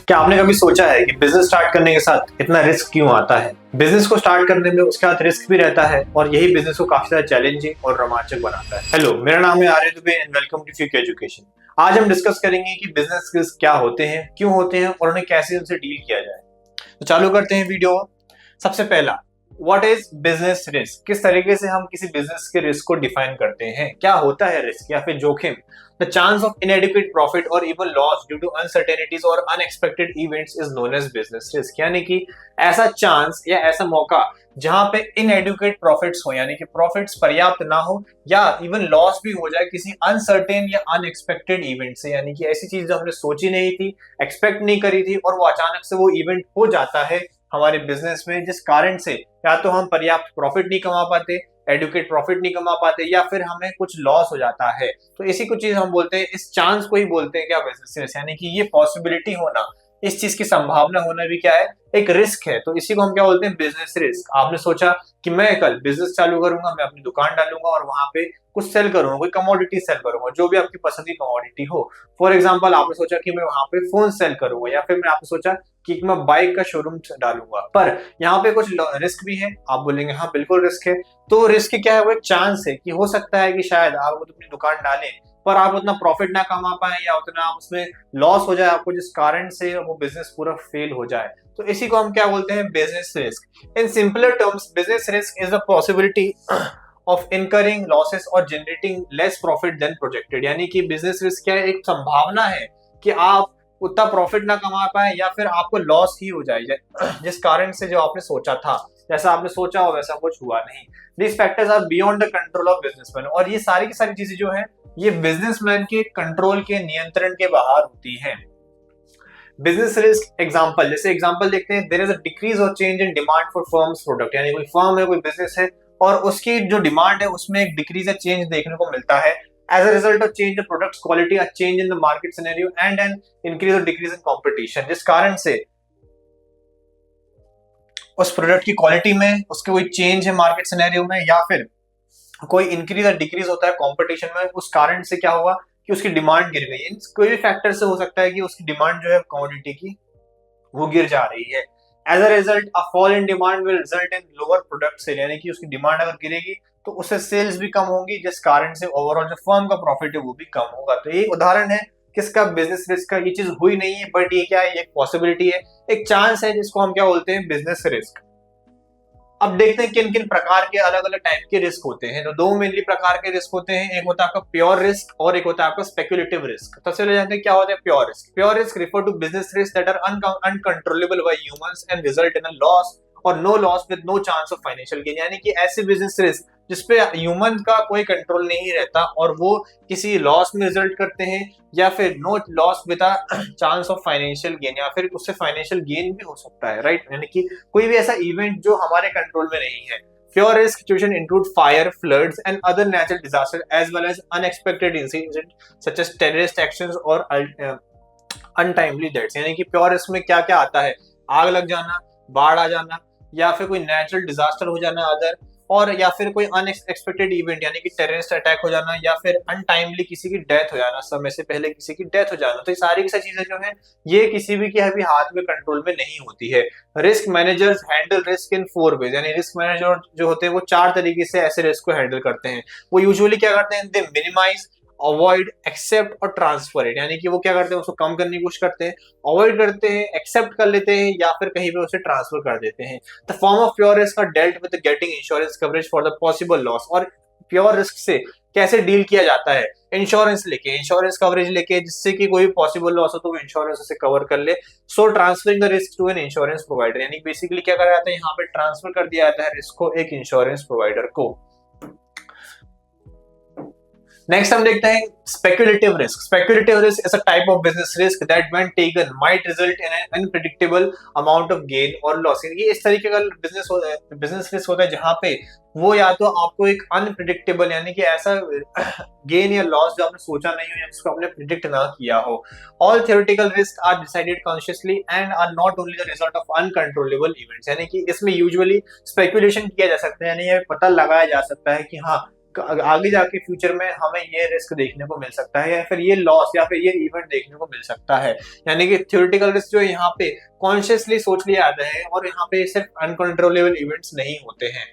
क्या आपने कभी सोचा है कि बिजनेस स्टार्ट करने के साथ इतना रिस्क क्यों आता है? बिजनेस को स्टार्ट करने में उसके साथ रिस्क भी रहता है और यही बिजनेस को काफी ज्यादा चैलेंजिंग और रोमांचक बनाता है। हेलो, मेरा नाम है Arya Dubey and welcome to फ्यूक एजुकेशन। आज हम डिस्कस करेंगे कि बिजनेस रिस्क क्या होते हैं, क्यों होते हैं और उन्हें कैसे उनसे डील किया जाए। तो चालू करते हैं वीडियो। सबसे पहला, व्हाट इज बिजनेस रिस्क? किस तरीके से हम किसी बिजनेस के रिस्क को डिफाइन करते हैं? क्या होता है रिस्क या फिर जोखिम? The chance of inadequate profit और even loss due to uncertainties और unexpected events is known as business risk. यानी कि ऐसा चांस या ऐसा मौका जहां पे inadequate प्रॉफिट्स हो, यानी कि प्रॉफिट्स पर्याप्त ना हो या इवन लॉस भी हो जाए किसी अनसर्टेन या अनएक्सपेक्टेड इवेंट से। यानी कि ऐसी चीज जो हमने सोची नहीं थी, एक्सपेक्ट नहीं करी थी और वो अचानक से वो इवेंट हो जाता है हमारे बिजनेस में, जिस कारण से या तो हम पर्याप्त प्रॉफिट नहीं कमा पाते, एडुकेट प्रॉफिट नहीं कमा पाते या फिर हमें कुछ लॉस हो जाता है। तो इसी कुछ चीज हम बोलते हैं, इस चांस को ही बोलते हैं क्या, बिजनेस रिस्क। यानी कि ये पॉसिबिलिटी होना, इस चीज की संभावना होना भी क्या है, एक रिस्क है। तो इसी को हम क्या बोलते हैं, बिजनेस रिस्क। आपने सोचा कि मैं कल बिजनेस चालू करूंगा, मैं अपनी दुकान डालूंगा और वहां पे कुछ सेल करूंगा, कोई कमोडिटी सेल करूंगा, जो भी आपकी पसंद की कमोडिटी हो। फॉर एग्जाम्पल, आपने सोचा कि मैं वहां पे फोन सेल करूंगा या फिर मैं आपने सोचा कि मैं बाइक का शोरूम डालूंगा, पर यहाँ पे कुछ रिस्क भी है। आप बोलेंगे हाँ बिल्कुल रिस्क है। तो रिस्क क्या है, वो एक चांस है कि हो सकता है कि शायद आप अपनी दुकान डालें पर आप उतना प्रॉफिट ना कमा पाए या उतना आप उसमें लॉस हो जाए आपको, जिस कारण से वो बिजनेस पूरा फेल हो जाए। तो इसी को हम क्या बोलते हैं, business risk. In simpler terms, business risk is the possibility of incurring losses और generating less profit than projected. यानी कि बिजनेस रिस्क क्या है, एक संभावना है कि आप उतना प्रॉफिट ना कमा पाए या फिर आपको लॉस ही हो जाए जिस कारण से जो आपने सोचा था, जैसा आपने सोचा हो वैसा कुछ हुआ नहीं। These factors are beyond the control of businessman। और ये सारी की सारी चीजें जो है ये बिजनेसमैन के कंट्रोल के, नियंत्रण के बाहर होती हैं। बिजनेस रिस्क एग्जांपल, जैसे एग्जांपल देखते हैं, देयर इज अ डिक्रीज और change in demand for firms product. यानी कोई फर्म है, कोई बिजनेस है और उसकी जो डिमांड है उसमें एक डिक्रीज या चेंज देखने को मिलता है as a result of change in products quality, a change in the market scenario and an increase और डिक्रीज इन कंपटीशन। जिस कारण से उस प्रोडक्ट की क्वालिटी में उसके कोई चेंज है मार्केट सिनेरियो में या फिर कोई इंक्रीज या डिक्रीज होता है कंपटीशन में, उस कारण से क्या हुआ कि उसकी डिमांड गिर गई। कोई भी फैक्टर से हो सकता है कि उसकी डिमांड जो है कमोडिटी की वो गिर जा रही है। As a result, a fall in demand will result in lower product sale. यानी कि उसकी डिमांड अगर गिरेगी तो उससे सेल्स भी कम होंगी, जिस कारण से ओवरऑल जो फर्म का प्रॉफिट है वो भी कम होगा। तो ये उदाहरण है किसका, बिजनेस रिस्क का। ये चीज हुई नहीं है बट ये क्या है, एक पॉसिबिलिटी है, एक चांस है, जिसको हम क्या बोलते हैं, बिजनेस रिस्क। अब देखते हैं किन किन प्रकार के अलग अलग टाइप के रिस्क होते हैं। तो दो मेनली प्रकार के रिस्क होते हैं, एक होता है आपका प्योर रिस्क और एक होता है आपका स्पेक्युलेटिव रिस्क। तो चले जाते हैं क्या होता है pure risk. Pure risk refer to business risk that are uncontrollable by humans and result in a loss और no loss with no chance of financial gain. यानी कि ऐसे बिजनेस रिस्क जिसपे ह्यूमन का कोई कंट्रोल नहीं रहता और वो किसी लॉस में रिजल्ट करते हैं या फिर no loss with a chance of financial gain, या फिर उससे फाइनेंशियल गेन भी हो सकता है, राइट। यानी कि कोई भी ऐसा इवेंट जो हमारे कंट्रोल में नहीं है। Pure risk situation include fire, floods, and other natural disasters, as well as unexpected incidents such as terrorist actions or untimely deaths। यानी कि प्योर रिस्क में क्या क्या आता है, आग लग जाना, बाढ़ आ जाना या फिर कोई नेचुरल डिजास्टर हो जाना अदर, और या फिर कोई अनएक्सपेक्टेड इवेंट यानी कि टेररिस्ट अटैक हो जाना या फिर अनटाइमली किसी की डेथ हो जाना, समय से पहले किसी की डेथ हो जाना। तो ये सारी की सारी चीजें जो है ये किसी भी के अभी हाथ में, कंट्रोल में नहीं होती है। Risk managers handle risk in 4 ways. यानी रिस्क मैनेजर जो होते हैं वो 4 तरीके से ऐसे रिस्क को हैंडल करते हैं। वो यूजुअली क्या करते हैं, दे मिनिमाइज, अवॉइड, एक्सेप्ट और ट्रांसफर इट। यानी कि वो क्या करते हैं, उसको कम करने की कोशिश करते हैं, अवॉइड करते हैं, एक्सेप्ट कर लेते हैं या फिर कहीं पे उसे ट्रांसफर कर देते हैं। The form of pure risk are dealt with getting insurance coverage for the possible loss. और प्योर रिस्क से कैसे डील किया जाता है, इंश्योरेंस लेके, इंश्योरेंस कवरेज लेके, जिससे कि कोई पॉसिबल लॉस हो तो वो इंश्योरेंस उसे कवर कर ले। So transferring the risk to an insurance provider. यानी बेसिकली क्या करा जाता है, यहाँ पे ट्रांसफर कर दिया जाता है रिस्क को एक इंश्योरेंस प्रोवाइडर को। नेक्स्ट हम देखते हैं speculative risk. Speculative risk is a type of business risk that when taken might result in an unpredictable amount of gain और लॉस। ये इस तरीके का बिजनेस रिस्क होता है जहां पे वो या तो आपको एक अनप्रेडिक्टेबल यानी कि ऐसा गेन या लॉस जो आपने सोचा नहीं हो या जिसको आपने प्रिडिक्ट ना किया हो। All theoretical risk are decided consciously and are not only the result of uncontrollable events. यानी कि इसमें यूजुअली स्पेकुलेशन किया जा सकता है, यानी ये पता लगाया जा सकता है कि हाँ आगे जाके फ्यूचर में हमें ये रिस्क देखने को मिल सकता है, या फिर ये लॉस या फिर ये इवेंट देखने को मिल सकता है। यानी कि थ्योरेटिकल रिस्क जो यहाँ पे कॉन्शियसली सोच लिया जाता है, और यहाँ पे सिर्फ अनकंट्रोलेबल इवेंट्स नहीं होते हैं।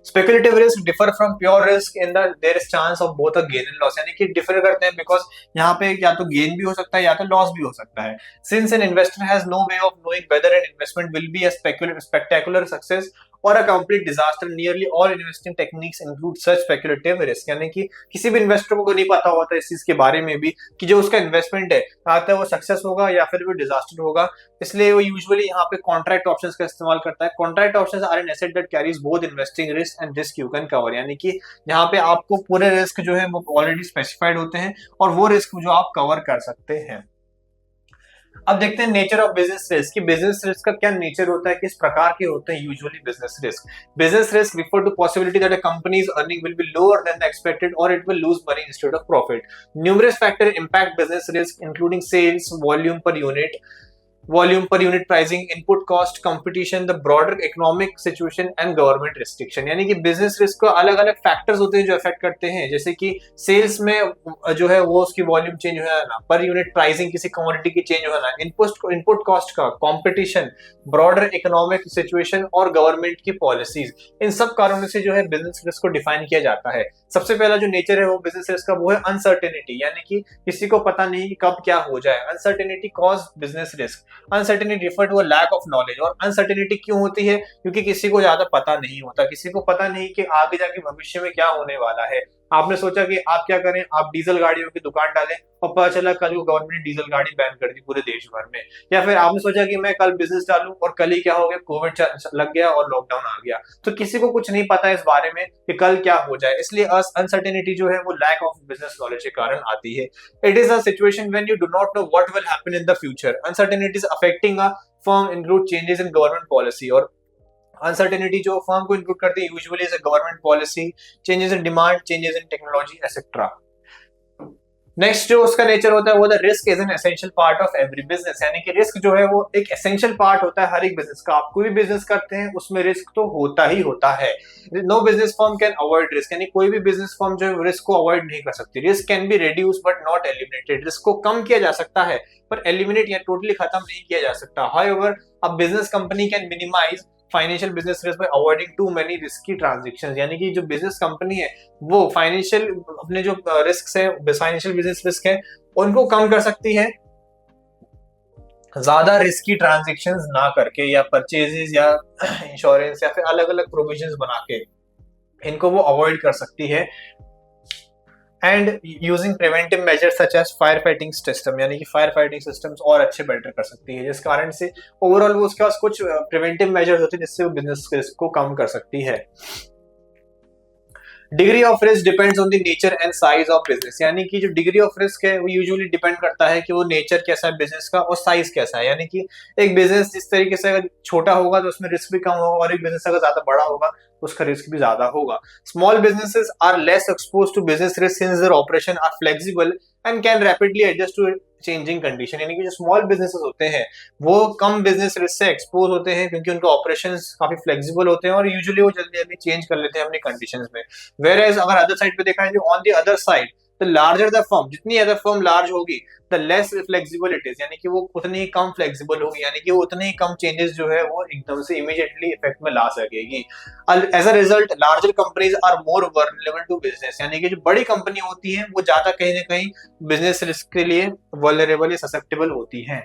Speculative risk differ from pure risk in the there is chance of both a gain and loss, यानी कि डिफर करते हैं बिकॉज यहाँ पे या तो गेन भी हो सकता है या तो लॉस भी हो सकता है। Since an investor has no way of knowing whether an investment will be a spectacular success और a complete disaster, nearly all investing techniques include such speculative risk, यानी कि किसी भी इन्वेस्टर को नहीं पता होता इस चीज के बारे में भी कि जो उसका इन्वेस्टमेंट है आता है वो सक्सेस होगा या फिर वो डिजास्टर होगा। इसलिए वो यूजुअली यहाँ पे कॉन्ट्रैक्ट ऑप्शंस का इस्तेमाल करता है। Contract options are an asset that carries both investing risk and risk you can cover, यानी कि यहाँ पे आपको पूरे रिस्क जो है वो ऑलरेडी स्पेसिफाइड होते हैं और वो रिस्क जो आप कवर कर सकते हैं। अब देखते हैं नेचर ऑफ बिजनेस रिस्क कि बिजनेस रिस्क का क्या नेचर होता है, किस प्रकार के होते हैं usually business risk. Business risk refer to possibility that a companies earning will be lower than the expected और it will lose money instead of profit. Numerous factor impact business risk including sales, volume per unit pricing, input cost, competition, the broader economic situation and government restriction, यानी कि business risk को अलग अलग factors होते हैं जो affect करते हैं। जैसे कि सेल्स में जो है वो उसकी वॉल्यूम चेंज हो जाना, पर यूनिट प्राइसिंग किसी कमोडिटी की चेंज हो जाना, इनपुट कॉस्ट का, कंपटीशन, ब्रॉडर इकोनॉमिक सिचुएशन और गवर्नमेंट की पॉलिसीज, इन सब कारणों से जो है बिजनेस रिस्क को डिफाइन किया जाता है। सबसे पहला जो नेचर है वो बिजनेस रिस्क का वो है अनसर्टेनिटी, यानी कि किसी को पता नहीं कि कब क्या हो जाए। Uncertainty cause business risk. Uncertainty refer to a lack of knowledge, और अनसर्टेनिटी क्यों होती है? क्योंकि किसी को ज्यादा पता नहीं होता, किसी को पता नहीं कि आगे जाके भविष्य में क्या होने वाला है। आपने सोचा कि आप क्या करें, आप डीजल गाड़ियों की दुकान डालें और पता चला कल को गवर्नमेंट ने डीजल गाड़ी बैन कर दी पूरे देश भर में। या फिर आपने सोचा कि मैं कल बिजनेस डालूं और कल ही क्या हो गया, कोविड लग गया और लॉकडाउन आ गया। तो किसी को कुछ नहीं पता इस बारे में कि कल क्या हो जाए, इसलिए अनसर्टेनिटी जो है वो लैक ऑफ बिजनेस नॉलेज के कारण आती है। It is a situation when you do not know what will happen in the future. Uncertainties affecting a firm include changes in government policy, और अनसर्टेनिटी जो फर्म को इंक्लूड करती है usually is a government policy, changes in demand, changes in technology etcetera. Next जो उसका nature होता है वो the risk is an essential part of every business, यानी कि रिस्क जो है वो एक एसेंशियल पार्ट होता है हर एक बिजनेस का। आप कोई भी बिजनेस करते हैं उसमें रिस्क तो होता ही होता है। No business firm can avoid risk, यानी कोई भी बिजनेस फर्म जो है रिस्क को अवॉइड नहीं कर सकती। Risk can be reduce but not eliminated, risk को कम किया जा सकता है पर एलिमिनेट या टोटली खत्म नहीं किया जा सकता। However a business company can minimise financial business risk by avoiding too many risky transactions, यानी कि जो बिजनेस कंपनी है वो फाइनेंशियल अपने जो रिस्क है, फाइनेंशियल बिजनेस रिस्क है, उनको कम कर सकती है ज्यादा रिस्की ट्रांजैक्शंस ना करके, या परचेजेस या इंश्योरेंस या फिर अलग अलग प्रोविजंस बना के इनको वो अवॉइड कर सकती है। And using preventive measures such as fire fighting system, यानी कि फायर फाइटिंग सिस्टम्स और अच्छे बेटर कर सकती है, जिस कारण से ओवरऑल वो उसके पास कुछ प्रिवेंटिव मेजर्स होते हैं जिससे वो बिजनेस रिस्क को कम कर सकती है। Degree of risk depends on the nature and size of business, यानी कि जो डिग्री ऑफ रिस्क है वो यूजुअली डिपेंड करता है कि वो नेचर कैसा है बिजनेस का और साइज कैसा है। यानी कि एक बिजनेस जिस तरीके से अगर छोटा होगा तो उसमें रिस्क भी कम होगा, और एक बिजनेस अगर ज्यादा बड़ा होगा तो उसका रिस्क भी ज्यादा होगा। Small businesses are less expose to business risk since their operation are flexible and can rapidly adjust to changing condition, यानी कि जो स्मॉल बिजनेसेस होते हैं वो कम बिजनेस रिस्क से एक्सपोज होते हैं क्योंकि उनके ऑपरेशंस काफी फ्लेक्सिबल होते हैं और यूजुअली वो जल्दी जल्दी चेंज कर लेते हैं अपनी कंडीशंस में। वेयर एज अगर अदर साइड पे देखा जाए, on the other side the larger the firm, जितनी अदर फर्म लार्ज होगी the less flexible it is, यानी कि वो उतनी ही कम फ्लेक्सिबल होगी, यानी कि वो उतने ही कम चेंजेस जो है वो एकदम से इमीडिएटली इफेक्ट में ला सकेगी। As a result larger companies are more vulnerable to business, यानी कि जो बड़ी कंपनी होती है वो ज्यादा कहीं ना कहीं बिजनेस रिस्क के लिए वल्नरेबल या ससेप्टेबल होती है।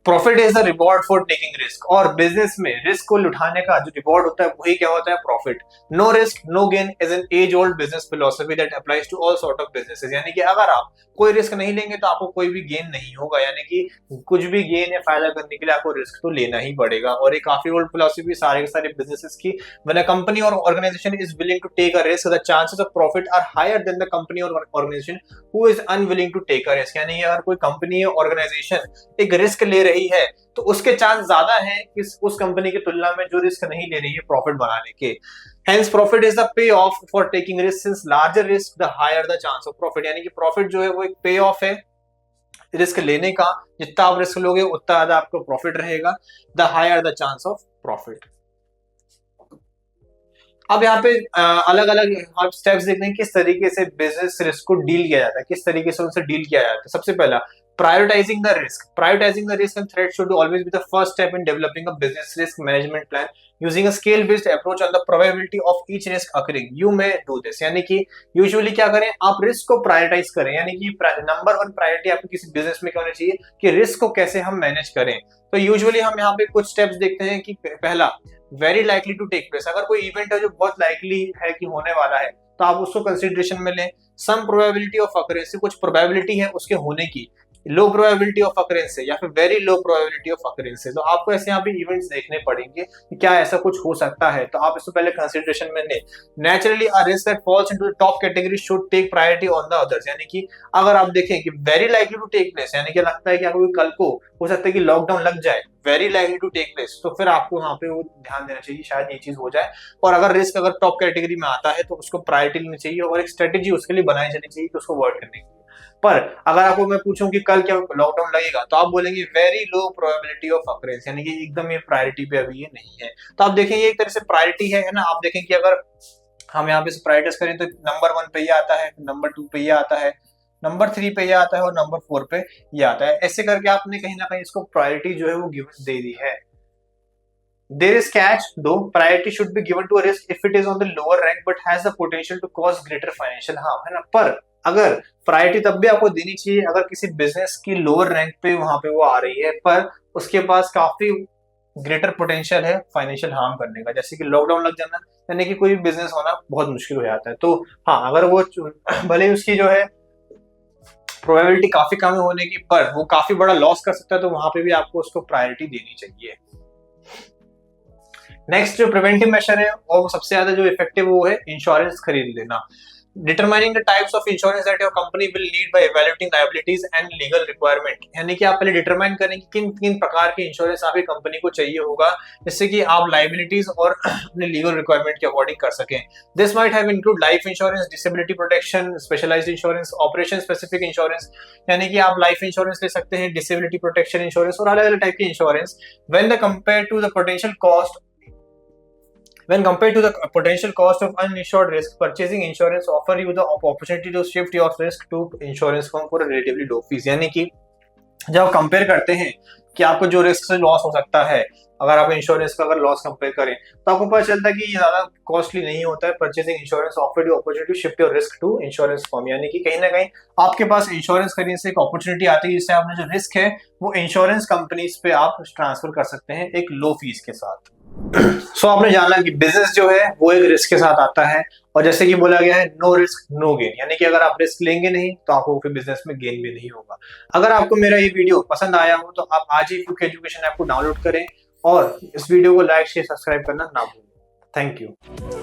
Profit is the reward for taking risk, और बिजनेस में रिस्क को उठाने का जो रिवॉर्ड होता है वही क्या होता है, profit. No risk no gain is an age old business philosophy that applies to all sort of businesses, यानी कि अगर आप कोई रिस्क नहीं लेंगे तो आपको कोई भी गेन नहीं होगा, यानी कि कुछ भी गेन या फायदा करने के लिए आपको रिस्क तो लेना ही पड़ेगा। और ये काफी ओल्ड फिलॉसफी सारे के सारे बिजनेसेस की। व्हेन अ कंपनी और organisation is willing to take a risk the chances of profit are higher than the company और organisation who is unwilling to take a risk, यानी अगर कोई कंपनी या ऑर्गेनाइजेशन एक रिस्क ले रही है तो उसके चांस ज्यादा है कि उस कंपनी की तुलना में जो रिस्क नहीं ले रही है प्रॉफिट बनाने के। Hence profit is the payoff for taking risk, since larger risk the higher the chance of profit, यानी कि प्रॉफिट जो है वो एक पे ऑफ है रिस्क लेने का। जितना आप रिस्क लोगे उतना ज्यादा आपको प्रॉफिट रहेगा, the higher the chance of profit. अब यहाँ पे अलग अलग आप स्टेप्स देखते हैं किस तरीके से बिजनेस रिस्क को डील किया जाता है, किस तरीके से उनसे डील किया जाता है। सबसे पहला, prioritising the risk. Prioritising the risk and threat should always be the first step in developing a business risk management plan using a scale based approach on the probability of each risk occurring. You may do this, यानी कि usually क्या करें, आप risk को prioritise करें, यानी कि number one priority आपकी किसी बिजनेस में क्या होनी चाहिए कि रिस्क को कैसे हम मैनेज करें। तो यूजुअली हम यहाँ पे कुछ स्टेप्स देखते हैं कि पहला, very likely to take place. अगर कोई इवेंट है जो बहुत लाइकली है कि होने वाला है तो आप उसको कंसिडरेशन में लें। सम प्रोबेबिलिटी ऑफ अकरेंस, कुछ प्रोबेबिलिटी है उसके होने की, लो प्रोबेबिलिटी ऑफ अकरेंस से या फिर very low probability of occurrence से। तो आपको ऐसे यहाँ पे इवेंट्स देखने पड़ेंगे कि क्या ऐसा कुछ हो सकता है, तो आप इसको पहले कंसिडरेशन में लें। Naturally a risk that falls into the top category should take priority on the others, यानी कि अगर आप देखें कि very likely to take place, यानी कि लगता है कि आपको कल को हो सकता है कि लॉकडाउन लग जाए, very likely to take place, तो फिर आपको वहां पे वो ध्यान देना चाहिए शायद ये चीज हो जाए। और अगर रिस्क अगर टॉप कैटेगरी में आता है तो उसको प्रायोरिटी लेनी चाहिए और एक स्ट्रेटेजी उसके लिए बनाई जानी चाहिए कि उसको अवॉइड करने की। पर अगर आपको मैं पूछूं कि कल क्या लॉकडाउन लगेगा, तो आप बोलेंगे very low probability of occurrence, यानी कि एकदम ये प्रायोरिटी पे अभी ये नहीं है। तो आप देखें ये एक तरह से प्रायोरिटी है ना। आप देखें कि अगर हम यहाँ पे प्रायोरिटाइज करें तो नंबर 1 पे ये आता है, नंबर 2 पे ये आता है, नंबर 3 पे ये आता है और नंबर 4 पे ये आता है। ऐसे करके आपने कहीं ना कहीं इसको प्रायोरिटी जो है वो गिवन दे दी है। There is catch though, priority should be given to a risk if it is on the lower rank but has the potential to cause greater financial harm, है ना। पर अगर प्रायोरिटी तब भी आपको देनी चाहिए अगर किसी बिजनेस की लोअर रैंक पे वहां पे वो आ रही है पर उसके पास काफी ग्रेटर पोटेंशियल है फाइनेंशियल हार्म करने का, जैसे कि लॉकडाउन लग जाना, यानी कि कोई बिजनेस होना बहुत मुश्किल हो जाता है। तो हाँ, अगर वो भले ही उसकी जो है प्रोबेबिलिटी काफी कम होने की पर वो काफी बड़ा लॉस कर सकता है, तो वहां पे भी आपको उसको प्रायोरिटी देनी चाहिए। नेक्स्ट जो प्रिवेंटिव मेजर है और वो सबसे ज्यादा जो इफेक्टिव वो है इंश्योरेंस खरीद लेना। Determining the types of insurance that your company will need bye evaluating liabilities and legal requirement, यानी कि आप पहले डिटरमाइन करें कि किन किन प्रकार के इंश्योरेंस आपकी कंपनी को चाहिए होगा जिससे कि आप लायबिलिटीज और अपने लीगल रिक्वायरमेंट के अकॉर्डिंग कर सकें। This might have include life insurance, disability protection, specialised insurance, operation specific insurance, यानी कि आप लाइफ इंश्योरेंस ले सकते हैं, डिसेबिलिटी प्रोटेक्शन इंश्योरेंस और अलग अलग टाइप की insurance. When the compare to the potential cost When compared to the potential cost of uninsured risk, purchasing insurance offer you the opportunity to shift your risk to insurance firm for a relatively low fees, यानी कि जब आप compare करते हैं कि आपको जो risk से लॉस हो सकता है, अगर आप इंश्योरेंस का अगर लॉस कंपेयर करें तो आपको पता चलता है कि ये ज्यादा कॉस्टली नहीं होता है। Purchasing insurance offer you opportunity to shift your risk to insurance firm, यानी कि कहीं ना कहीं आपके पास इंश्योरेंस खरीदने से एक अपॉर्चुनिटी आती है जिससे आपने जो रिस्क है वो इंश्योरेंस कंपनीज पे आप ट्रांसफर कर सकते हैं एक लो फीस के साथ। सो आपने जाना कि बिजनेस जो है वो एक रिस्क के साथ आता है और जैसे कि बोला गया है नो रिस्क नो गेन, यानी कि अगर आप रिस्क लेंगे नहीं तो आपको फिर बिजनेस में गेन भी नहीं होगा। अगर आपको मेरा ये वीडियो पसंद आया हो तो आप आज ही क्विक एजुकेशन ऐप को डाउनलोड करें और इस वीडियो को लाइक शेयर सब्सक्राइब करना ना भूलें। Thank you.